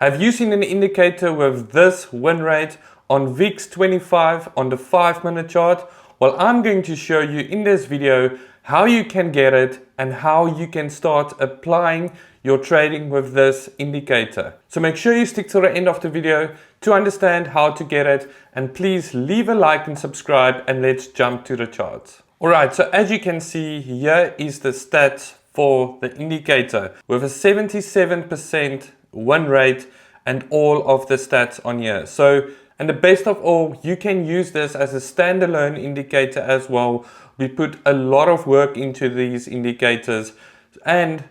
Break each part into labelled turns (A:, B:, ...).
A: Have you seen an indicator with this win rate on VIX 25 on the 5-minute chart? Well, I'm going to show you in this video how you can get it and how you can start applying your trading with this indicator. So make sure you stick to the end of the video to understand how to get it, and please leave a like and subscribe, and let's jump to the charts. Alright, so as you can see, here is the stats for the indicator with a 77% win rate and all of the stats on here. So, and the best of all, you can use this as a standalone indicator as well. We put a lot of work into these indicators, and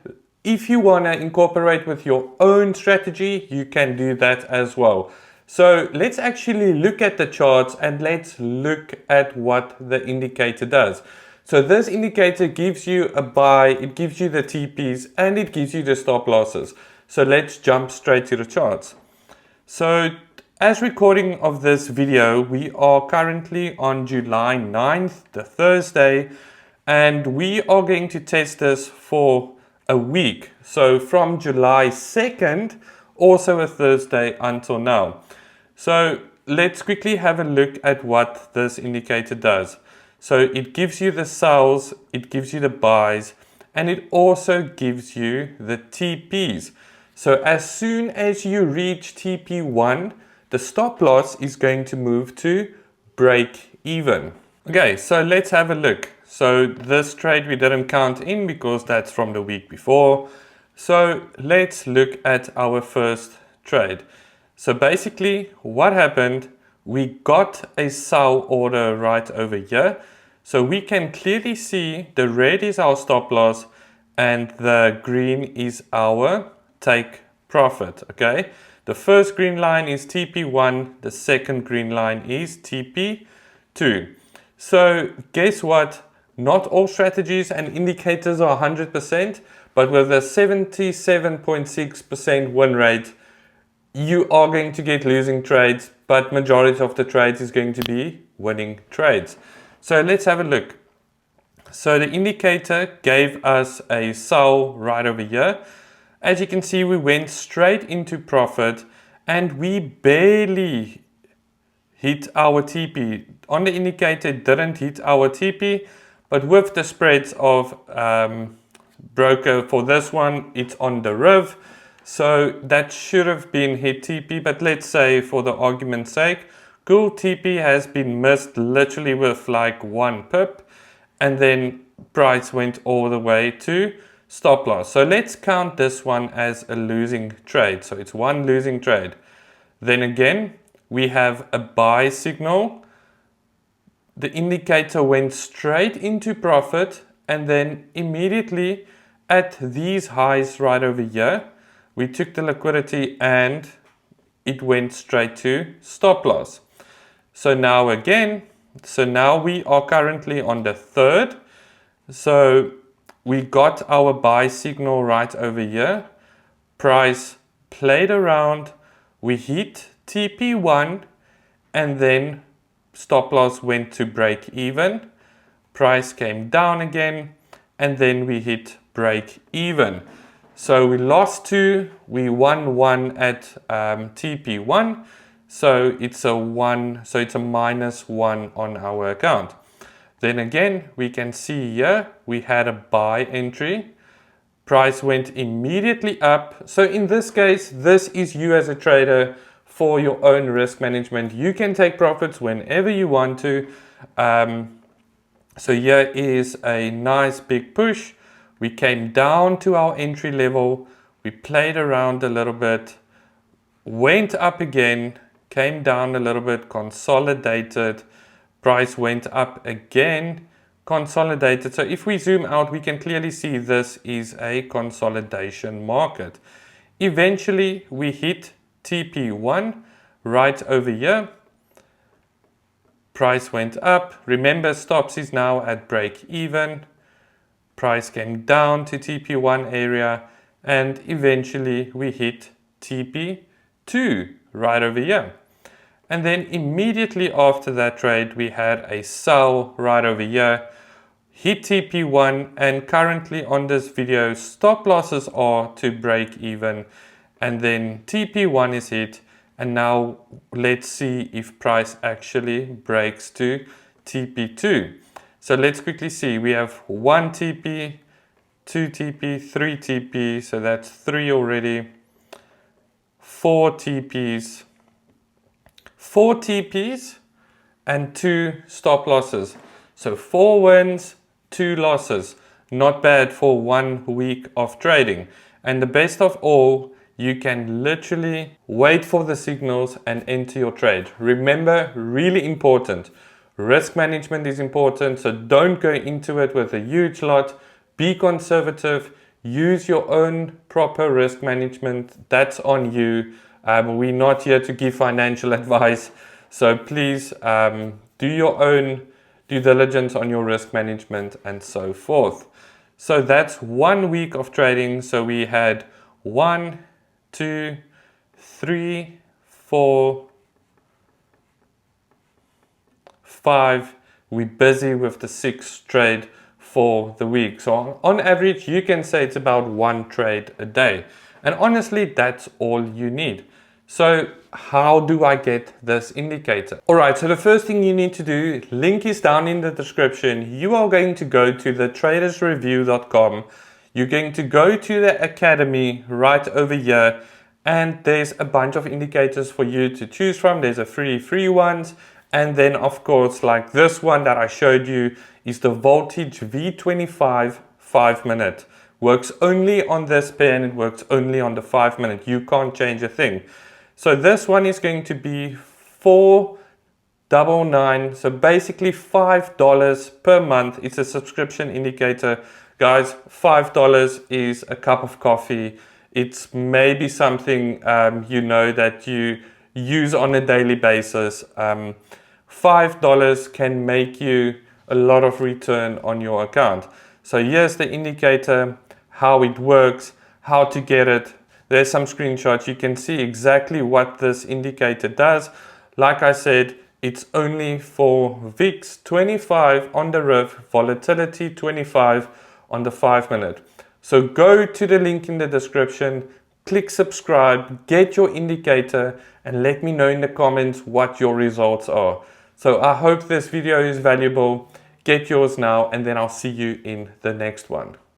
A: if you want to incorporate with your own strategy, you can do that as well. So let's actually look at the charts and let's look at what the indicator does. So this indicator gives you a buy, it gives you the TPs, and it gives you the stop losses. So let's jump straight to the charts. So as recording of this video, we are currently on July 9th, the Thursday, and we are going to test this for a week. So from July 2nd, also a Thursday, until now. So let's quickly have a look at what this indicator does. So it gives you the sells, it gives you the buys, and it also gives you the TPs. So as soon as you reach TP1, the stop loss is going to move to break even. Okay, so let's have a look. So this trade we didn't count in because that's from the week before. So let's look at our first trade. So basically what happened, we got a sell order right over here. So we can clearly see the red is our stop loss and the green is our take profit. Okay, the first green line is TP1, the second green line is TP2. So guess what? Not all strategies and indicators are 100%, but with a 77.6% win rate, you are going to get losing trades, but majority of the trades is going to be winning trades. So let's have a look. So the indicator gave us a sell right over here. As you can see, we went straight into profit and we barely hit our TP. On the indicator, it didn't hit our TP, but with the spreads of broker for this one, it's on Deriv. So that should have been hit TP, but let's say for the argument's sake, cool, TP has been missed literally with like 1 pip, and then price went all the way to stop loss. So let's count this one as a losing trade. So it's one losing trade. Then again, we have a buy signal. The indicator went straight into profit, and then immediately at these highs right over here, we took the liquidity and it went straight to stop loss. So now again, so now we are currently on the 3rd. So we got our buy signal right over here. Price played around, we hit TP1, and then stop loss went to break even. Price came down again, and then we hit break even. So we lost 2, we won 1 at TP1. So it's a 1, so it's a -1 on our account. Then again, we can see here, we had a buy entry. Price went immediately up. So in this case, this is you as a trader for your own risk management. You can take profits whenever you want to. So here is a nice big push. We came down to our entry level. We played around a little bit, went up again, came down a little bit, consolidated. Price went up again, consolidated. So if we zoom out, we can clearly see this is a consolidation market. Eventually, we hit TP1 right over here. Price went up. Remember, stops is now at break even. Price came down to TP1 area, and eventually we hit TP2 right over here. And then immediately after that trade, we had a sell right over here, hit TP1, and currently on this video, stop losses are to break even and then TP1 is hit, and now let's see if price actually breaks to TP2. So let's quickly see. We have 1 TP, 2 TP, 3 TP, so that's 3 already. 4 TPs, 4 TPs and 2 stop losses. So 4 wins, 2 losses. Not bad for 1 week of trading. And the best of all, you can literally wait for the signals and enter your trade. Remember, really important, risk management is important, so don't go into it with a huge lot. Be conservative, use your own proper risk management. That's on you. We're not here to give financial advice, so please do your own due diligence on your risk management and so forth. So that's 1 week of trading. So we had 1, 2, 3, 4, 5. We're busy with the 6th trade for the week. So on average, you can say it's about 1 trade a day. And honestly, that's all you need. So how do I get this indicator? All right, so the first thing you need to do, link is down in the description. You are going to go to thetradersreview.com. You're going to go to the academy right over here, and there's a bunch of indicators for you to choose from. There's a free ones. And then of course, like this one that I showed you is the VoltEdge V25 5-minute. Works only on this pair and it works only on the 5-minute. You can't change a thing. So this one is going to be $4.99. So basically $5 per month. It's a subscription indicator. Guys, $5 is a cup of coffee. It's maybe something you know that you use on a daily basis. $5 can make you a lot of return on your account. So here's the indicator, how it works, how to get it. There's some screenshots. You can see exactly what this indicator does. Like I said, it's only for VIX 25 on the Deriv, Volatility 25 on the 5-minute. So go to the link in the description, click subscribe, get your indicator, and let me know in the comments what your results are. So I hope this video is valuable. Get yours now, and then I'll see you in the next one.